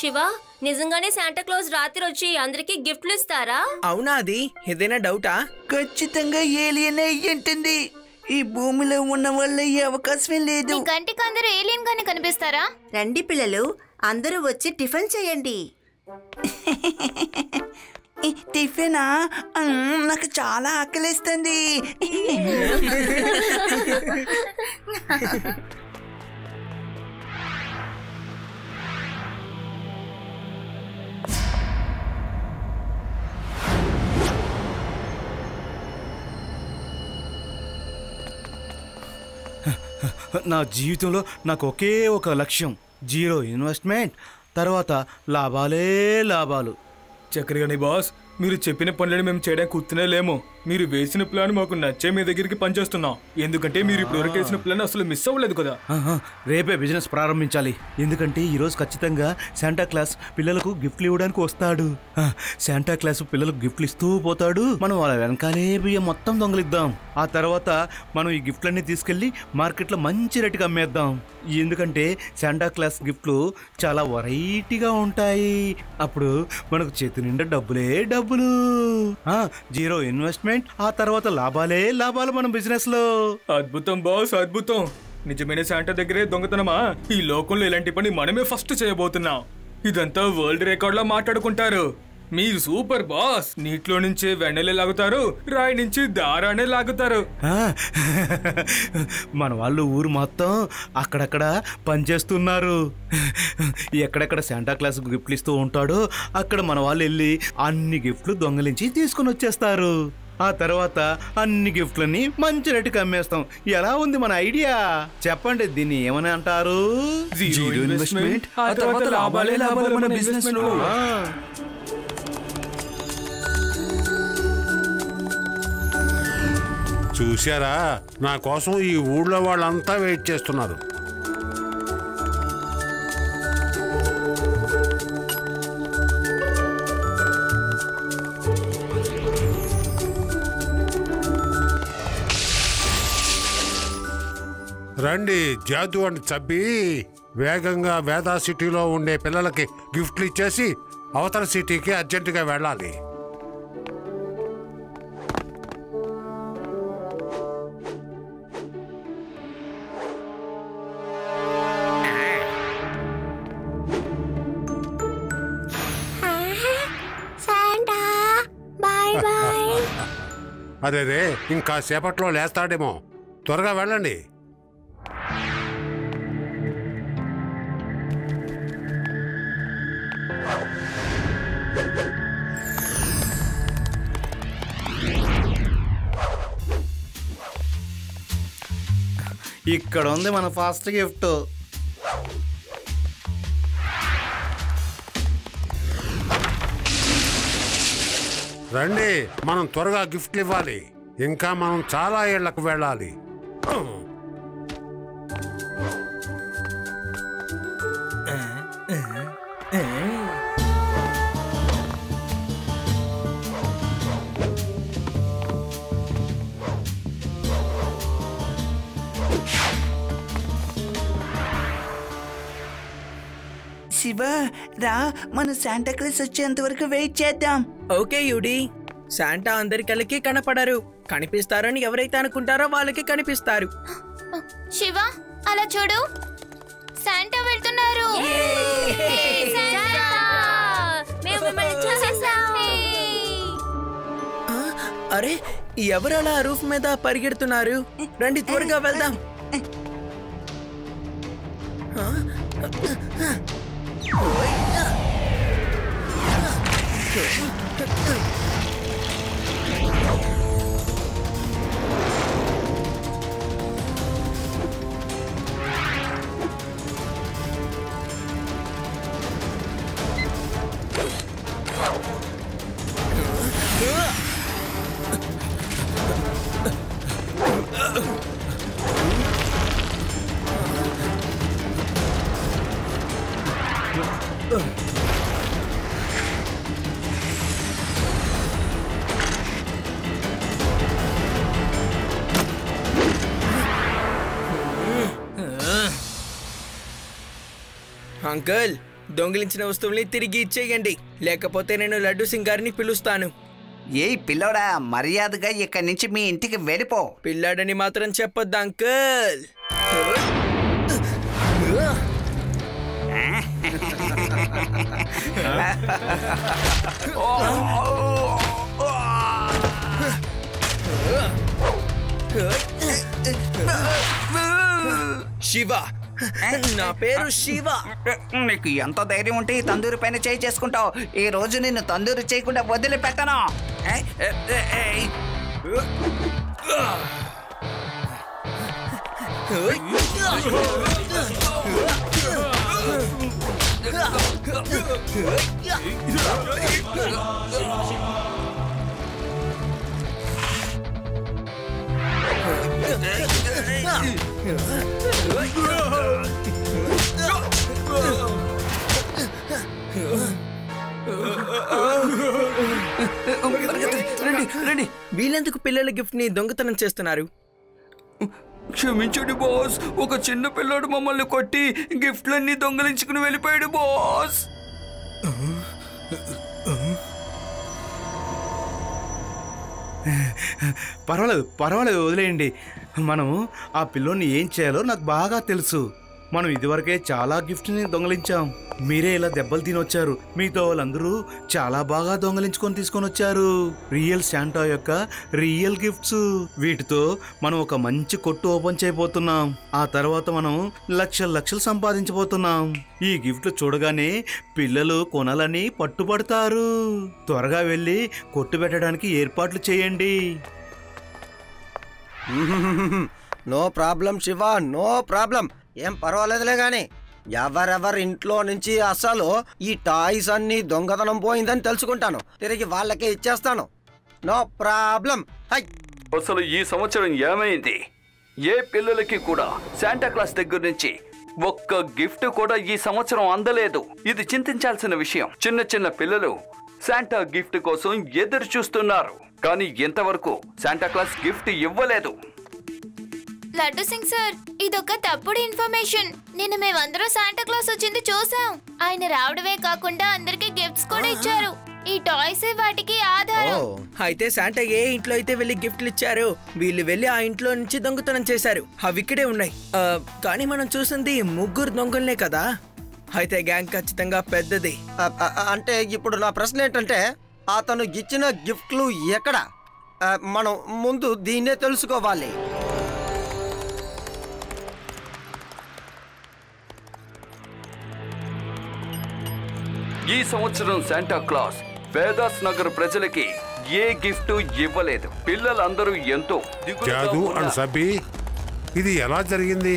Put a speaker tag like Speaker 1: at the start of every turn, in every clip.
Speaker 1: శివ, నిజంగానే Santa Claus రాత్రి వచ్చి అందరికి గిఫ్ట్లు ఇస్తారా?
Speaker 2: అవునా? అది ఏదైనా డౌటా?
Speaker 3: ఖచ్చితంగా ఏలియన్ అయ్యింటుంది. ఈ భూమిలో ఉన్న వాళ్ళ ఈ అవకాశమే లేదు.
Speaker 4: కంటికి అందరూ ఏలియన్ గానే కనిపిస్తారా?
Speaker 5: రండి పిల్లలు, అందరూ వచ్చి టిఫిన్ చేయండి.
Speaker 3: టిఫినా? నాకు చాలా ఆకలిస్తుంది.
Speaker 6: నా జీవితంలో నాకు ఒకే ఒక లక్ష్యం, 0 ఇన్వెస్ట్మెంట్, తర్వాత లాభాలే లాభాలు.
Speaker 7: చక్రగాని బాస్, మీరు చెప్పిన పనులను మేము చేయడానికి కూర్చునే లేము. మీరు వేసిన ప్లాన్ మాకు నచ్చే మీ దగ్గరికి పనిచేస్తున్నాం. ఎందుకంటే మీరు ఇప్పుడు వరకు వేసిన ప్లాన్ అసలు మిస్ అవ్వలేదు కదా.
Speaker 6: రేపే బిజినెస్ ప్రారంభించాలి. ఎందుకంటే ఈరోజు ఖచ్చితంగా శాంటా క్లాస్ పిల్లలకు గిఫ్ట్లు ఇవ్వడానికి వస్తాడు. శాంటా క్లాస్ పిల్లలకు గిఫ్ట్లు ఇస్తూ పోతాడు. మనం వాళ్ళ వెనకాలే బియ్యం మొత్తం దొంగలిద్దాం. ఆ తర్వాత మనం ఈ గిఫ్ట్లన్నీ తీసుకెళ్లి మార్కెట్లో మంచి రేటుకి అమ్మేద్దాం. ఎందుకంటే శాంటా క్లాస్ గిఫ్ట్లు చాలా వెరైటీగా ఉంటాయి. అప్పుడు మనకు చేతి నిండా డబ్బులే డబ్బులు. 0 ఇన్వెస్ట్మెంట్, ఆ తర్వాత లాభాలే లాభాలు మన బిజినెస్ లో.
Speaker 7: అద్భుతం బాస్, అద్భుతం. నిజమైన శాంటా దగ్గరే దొంగతనమా? ఈ లోకంలో ఇలాంటి పని మనమే ఫస్ట్ చేయబోతున్నాం. ఇదంతా వరల్డ్ రికార్డ్ లో మాట్లాడుకుంటారు. మీరు సూపర్ బాస్. నీటిలో నుంచి వెన్నెలే లాగుతారు, రాయి నుంచి దారానే లాగుతారు.
Speaker 6: మన వాళ్ళు ఊరు మొత్తం అక్కడక్కడ పనిచేస్తున్నారు. ఎక్కడెక్కడ శాంటా క్లాస్ గిఫ్ట్లు ఇస్తూ ఉంటాడో అక్కడ మన వాళ్ళు వెళ్ళి అన్ని గిఫ్ట్లు దొంగలించి తీసుకుని వచ్చేస్తారు. ఆ తర్వాత అన్ని గిఫ్ట్లని మంచి రేటుకి అమ్మేస్తాం. ఎలా ఉంది మన ఐడియా? చెప్పండి, దీన్ని ఏమని అంటారు?
Speaker 7: 0 ఇన్వెస్ట్మెంట్, ఆ తర్వాత లాభాలే లాభాలు మన బిజినెస్ లో.
Speaker 8: చూశారా, నా కోసం ఈ ఊళ్ళో వాళ్ళంతా వెయిట్ చేస్తున్నారు. రండి, జాదు అని చబ్బి వేగంగా వేదా సిటీలో ఉండే పిల్లలకి గిఫ్ట్లు ఇచ్చేసి అవతల సిటీకి అర్జెంటుగా వెళ్ళాలి. అదే రే, ఇంకా సేపట్లో లేస్తాడేమో. త్వరగా వెళ్ళండి.
Speaker 6: ఇక్కడ ఉంది మన ఫస్ట్ గిఫ్ట్.
Speaker 8: రండి, మనం త్వరగా గిఫ్ట్లు ఇవ్వాలి. ఇంకా మనం చాలా ఏళ్లకు వెళ్ళాలి.
Speaker 3: శివ రా, మన శాంటా క్లాస్ వచ్చేంత వరకు వెయిట్ చేద్దాం.
Speaker 2: ఓకే యూడి, శాంటా అందరి కళ్ళకి కనపడరు. కనిపిస్తారని ఎవరైతే అనుకుంటారో వాళ్ళకి కనిపిస్తారు.
Speaker 4: శివ, అలా చూడు, శాంటా వెళ్తున్నారు.
Speaker 2: అరే, ఎవరు అలా రూఫ్ మీద పరిగెడుతున్నారు? రండి, త్వరగా వెళ్దాం. అంకుల్, దొంగిలించిన వస్తువుల్ని తిరిగి ఇచ్చేయండి, లేకపోతే నేను లడ్డు సింగ్ గారిని పిలుస్తాను.
Speaker 3: ఏయ్ పిల్లోడా, మర్యాదగా ఇక్కడి నుంచి మీ ఇంటికి వెళ్ళిపో.
Speaker 2: పిల్లాడని మాత్రం చెప్పొద్దు అంకుల్. శివ, నా పేరు శివ.
Speaker 3: నీకు ఎంత ధైర్యం ఉంటే ఈ తందూరి పైన చేయి చేసుకుంటావు? ఈ రోజు నిన్ను తందూరి చేయకుండా వదిలిపెట్టను.
Speaker 2: రండి. వీళ్ళెందుకు పిల్లల గిఫ్ట్ ని దొంగతనం చేస్తున్నారు?
Speaker 3: క్షమించండి బాస్, ఒక చిన్న పిల్లాడు మమ్మల్ని కొట్టి గిఫ్ట్లన్నీ దొంగలించుకుని వెళ్ళిపోయాడు బాస్.
Speaker 6: పర్వాలేదు వదిలేయండి. మనము ఆ పిల్లోని ఏం చేయాలో నాకు బాగా తెలుసు. మనం ఇదివరకే చాలా గిఫ్ట్ని దొంగలించాం. మీరే ఇలా దెబ్బలు తినొచ్చారు. మీతో వాళ్ళందరూ చాలా బాగా దొంగలించుకొని తీసుకొని వచ్చారు రియల్ శాంటా యొక్క రియల్ గిఫ్ట్స్. వీటితో మనం ఒక మంచి కొట్టు ఓపెన్ చేయబోతున్నాం. ఆ తర్వాత మనం లక్షలు సంపాదించబోతున్నాం. ఈ గిఫ్ట్లు చూడగానే పిల్లలు కొనాలని పట్టుబడతారు. త్వరగా వెళ్ళి కొట్టు పెట్టడానికి ఏర్పాట్లు చేయండి.
Speaker 9: No problem Shiva, no problem. ఏం పర్వాలేదులే గాని ఎవరెవరి ఇంట్లో నుంచి అసలు ఈ టాయ్స్ అన్ని దొంగతనం పోయిందని తెలుసుకుంటాను, తిరిగి వాళ్ళకే ఇచ్చేస్తాను. No problem.
Speaker 10: అసలు ఈ సంవత్సరం ఏమైంది? ఏ పిల్లలకి కూడా శాంటా క్లాస్ దగ్గర నుంచి ఒక్క గిఫ్ట్ కూడా ఈ సంవత్సరం అందలేదు. ఇది చింతించాల్సిన విషయం. చిన్న పిల్లలు శాంటా గిఫ్ట్ కోసం ఎదురు చూస్తున్నారు, కానీ ఇంతవరకు శాంటా క్లాస్ గిఫ్ట్ ఇవ్వలేదు.
Speaker 4: లడ్డు సింగ్ సార్, ఇదొక తప్పుడు ఇన్ఫర్మేషన్. నిన్న మేమందరూ శాంటా క్లాస్ వచ్చింది చూసాం. ఆయన రావడమే కాకుండా అందరికి గిఫ్ట్స్ కూడా ఇచ్చారు. ఈ టాయ్స్ వాటికి ఆధారం.
Speaker 2: అయితే శాంటా ఏ ఇంట్లో అయితే వెళ్ళి గిఫ్ట్లు ఇచ్చారు, వీళ్ళు వెళ్ళి ఆ ఇంట్లో నుంచి దొంగతనం చేశారు. అవి ఇక్కడే ఉన్నాయి. కానీ మనం చూసింది 3 దొంగలనే కదా. అయితే గ్యాంగ్ ఖచ్చితంగా పెద్దది.
Speaker 9: అంటే ఇప్పుడు నా ప్రశ్న ఏంటంటే, అతను ఇచ్చిన గిఫ్ట్లు ఎక్కడ? మనం ముందు దీన్నే తెలుసుకోవాలి.
Speaker 10: ఈ సంవత్సరం శాంటా క్లాస్ వేదాస్ నగర్ ప్రజలకి ఏ గిఫ్ట్ ఇవ్వలేదు. పిల్లలందరూ ఎంతో
Speaker 8: జాదు అండ్ సబ్బి, ఇది ఎలా జరిగింది?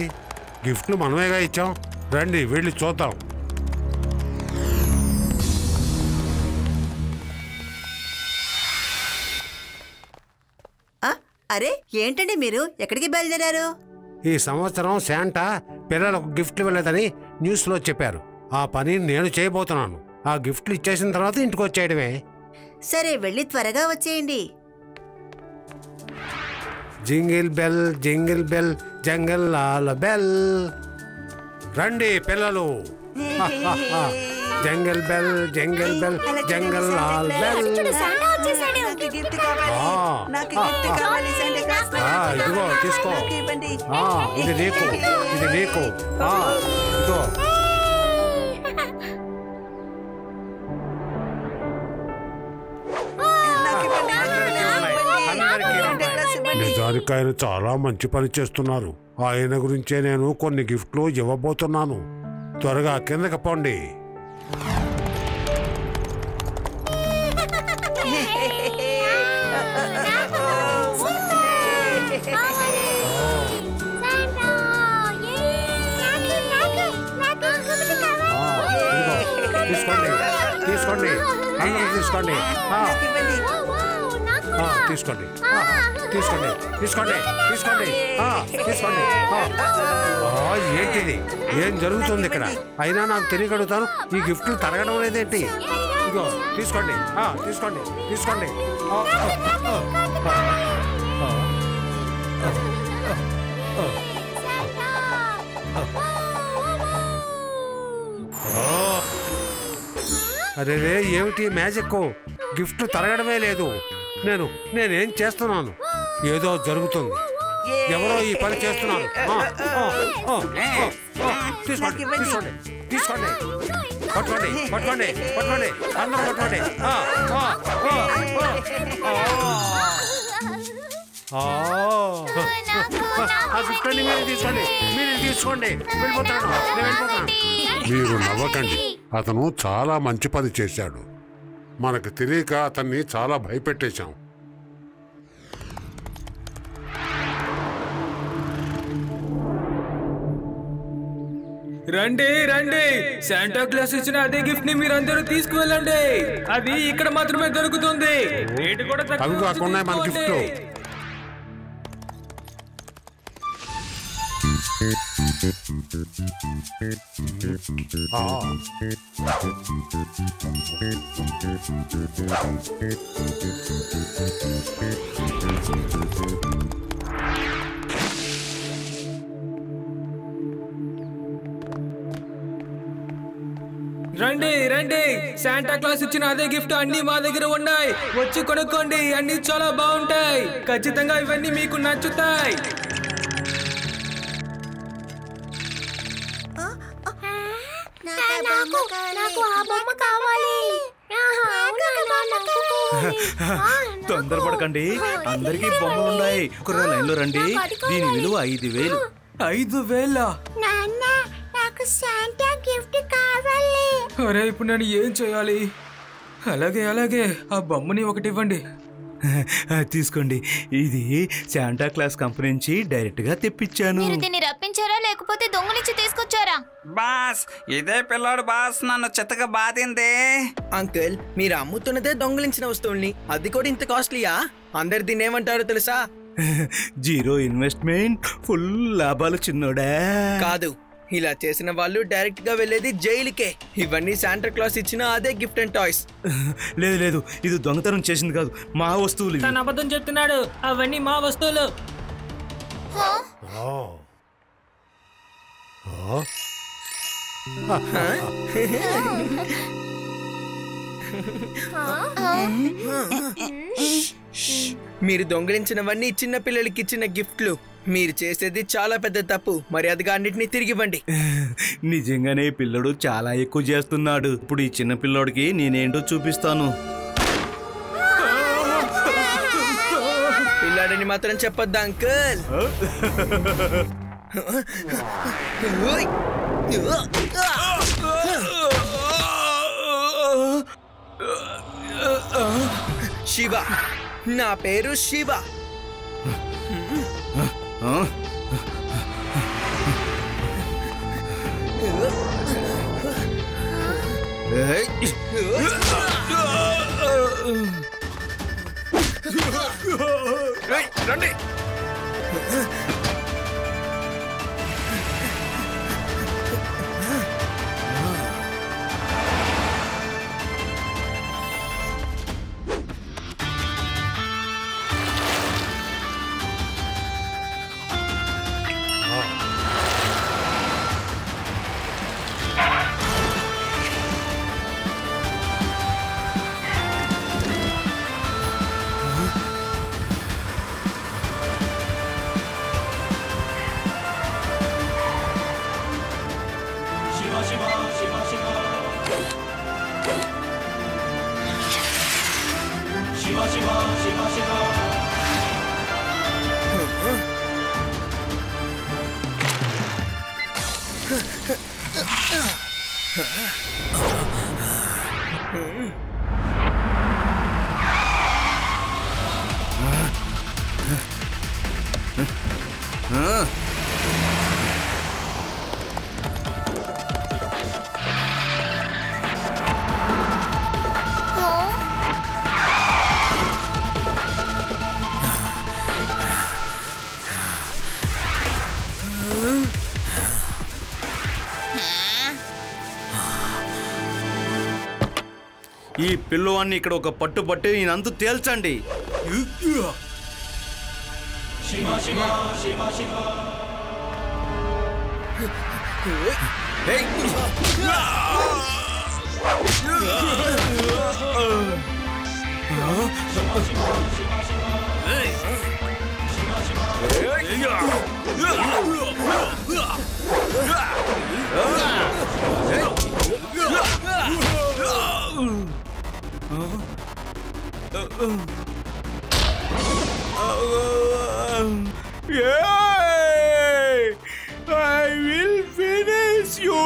Speaker 8: గిఫ్ట్లు మనమేగా ఇచ్చాం. రండి వెళ్ళి చూద్దాం.
Speaker 5: అరే ఏంటండి మీరు ఎక్కడికి బయలుదేరారు?
Speaker 8: ఈ సంవత్సరం శాంటా పిల్లలకు గిఫ్ట్లు ఇవ్వలేదని న్యూస్లో చెప్పారు. ఆ పని నేను చేయబోతున్నాను. ఆ గిఫ్ట్లు ఇచ్చేసిన తర్వాత ఇంటికి వచ్చేయడమే.
Speaker 5: సరే వెళ్ళి త్వరగా వచ్చేయండి.
Speaker 8: జింగిల్ బెల్ జంగల్ లాల్ బెల్. రండి పిల్లలు. జంగల్ బెల్ జంగల్ లాల్ బెల్. ఇదిగో తీసుకో. ఇది నీకు ఇదిగో. నిజానికి ఆయన చాలా మంచి పని చేస్తున్నారు. ఆయన గురించే నేను కొన్ని గిఫ్ట్లు ఇవ్వబోతున్నాను. త్వరగా కిందకి పోండి. తీసుకోండి అందరూ తీసుకోండి. ఏంటిది? ఏం జరుగుతుంది ఇక్కడ? అయినా నాకు తెలియగలుగుతాను. ఈ గిఫ్ట్లు తరగడం లేదేంటి? ఇదిగో తీసుకోండి. అరే ఏమిటి మ్యాజిక్? గిఫ్ట్ తరగడమే లేదు. నేనేం చేస్తున్నాను? ఏదో జరుగుతుంది. ఎవరో ఈ పని చేస్తున్నారు. తీసుకోండి తీసుకోండి తీసుకోండి. పట్టుకోండి పట్టుకోండి పట్టుకోండి అందరూ పట్టుకోండి. తీసుకోండి మీరు తీసుకోండి మీరు తీసుకోండి. వెళ్ళిపోతాను నేను వెళ్ళిపోతాను. మీరు నవ్వకండి. అతను చాలా మంచి పని చేశాడు. మనకు తెలియక అతన్ని చాలా భయపెట్టేశాం.
Speaker 7: రండి రండి, శాంటా క్లాస్ ఇచ్చిన అదే గిఫ్ట్ ని మీరందరూ తీసుకువెళ్ళండి. అది ఇక్కడ మాత్రమే దొరుకుతుంది. రేటు కూడా
Speaker 8: అవి కాకుండా మన గిఫ్ట్.
Speaker 7: రండి రండి, శాంటా క్లాస్ ఇచ్చిన అదే గిఫ్ట్ అన్ని మా దగ్గర ఉన్నాయి. వచ్చి కొనుక్కోండి, అన్ని చాలా బాగుంటాయి. ఖచ్చితంగా ఇవన్నీ మీకు నచ్చుతాయి.
Speaker 6: తొందరపడకండి, అందరికీ బొమ్మలు ఉన్నాయి. ఒక లైన్ లో రండి. దీని విలువ 5,000.
Speaker 7: 5,000?
Speaker 11: శాంటా గిఫ్ట్ కావాలి.
Speaker 7: అరే ఇప్పుడు నేను ఏం చేయాలి? అలాగే అలాగే, ఆ బొమ్మని ఒకటి ఇవ్వండి.
Speaker 6: తీసుకోండి. ఇది శాంటా క్లాస్ కంపెనీ నుంచి డైరెక్ట్ గా తెప్పించాను.
Speaker 4: మీరు దీన్ని రప్పించారా లేకపోతే దొంగలించి తీసుకొచ్చారా?
Speaker 3: బాస్ ఇదే పిల్లాడు బాస్, నన్ను చెత్తగా బాధిందే.
Speaker 2: అంకుల్, మీరు అమ్ముతున్నదే దొంగిలించిన వస్తువుల్ని, అది కూడా ఇంత కాస్ట్లీయా? అందరు దీన్ని ఏమంటారో తెలుసా?
Speaker 6: జీరో ఇన్వెస్ట్మెంట్, ఫుల్ లాభాలు చిన్నోడా.
Speaker 2: కాదు, ఇలా చేసిన వాళ్ళు డైరెక్ట్ గా వెళ్ళేది జైలుకే. ఇవన్నీ శాంటా క్లాస్ ఇచ్చిన అదే గిఫ్ట్ అండ్ టాయ్స్.
Speaker 6: లేదు లేదు, ఇది దొంగతనం చేసింది కాదు, మా వస్తువులు.
Speaker 7: తను అబద్ధం చెప్తున్నాడు, అవన్నీ మా వస్తువులు.
Speaker 2: మీరు దొంగిలించినవన్నీ చిన్న పిల్లలకి ఇచ్చిన గిఫ్ట్లు. మీరు చేసేది చాలా పెద్ద తప్పు. మర్యాదగా అన్నిటినీ తిరిగివ్వండి.
Speaker 6: నిజంగానే పిల్లడు చాలా ఎక్కువ చేస్తున్నాడు. ఇప్పుడు ఈ చిన్న పిల్లోడికి నేనేంటో చూపిస్తాను.
Speaker 2: పిల్లాడని మాత్రం చెప్పొద్దా అంకుల్? శివ, నా పేరు శివ.
Speaker 7: రండి.
Speaker 6: ఈ పిల్లవాన్ని ఇక్కడ ఒక పట్టుబట్టి నేనంతు తేల్చండి. I will finish you.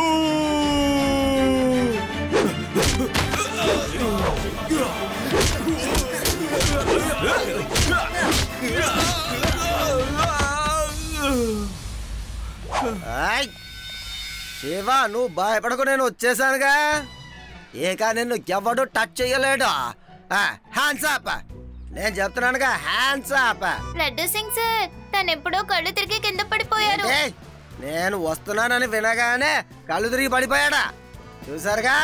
Speaker 9: Shiva నువ్వు భయపడకు, నేను వచ్చేసానుగా. ఇక నిన్ను ఎవడు టచ్ చెయ్యలేడు. హ్యాండ్స్ అప్, నేను చెప్తున్నానుగా, hands up.
Speaker 4: Laddu Singh sir తను ఎప్పుడో కళ్ళు తిరిగి కింద పడిపోయారు.
Speaker 9: నేను వస్తున్నానని వినగానే కళ్ళు తిరిగి పడిపోయాడా, చూసారుగా.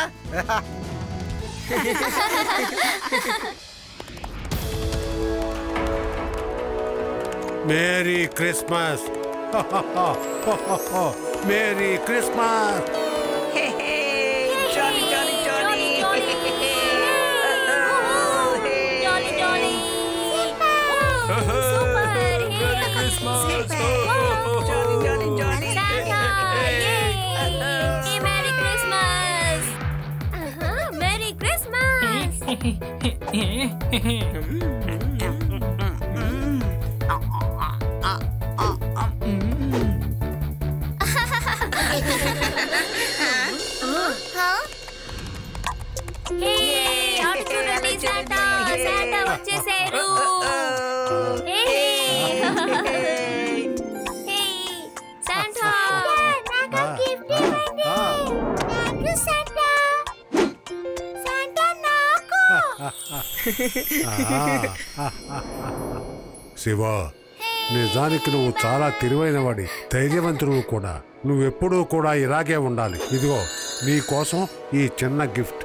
Speaker 8: Merry Christmas. Merry Christmas.
Speaker 1: చూడండి, శాంటా శాంటా వచ్చేసారు. శాంటా
Speaker 8: శివ, నిజానికి నువ్వు చాలా తెలివైనవాడి, ధైర్యవంతుడు కూడా. నువ్వెప్పుడూ కూడా ఇలాగే ఉండాలి. ఇదిగో నీ కోసం ఈ చిన్న gift.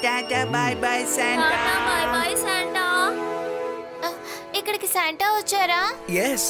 Speaker 3: Tata bye bye Santa.
Speaker 1: Bye bye Santa.
Speaker 4: ఇక్కడికి శాంటా వచ్చారా?
Speaker 2: ఎస్,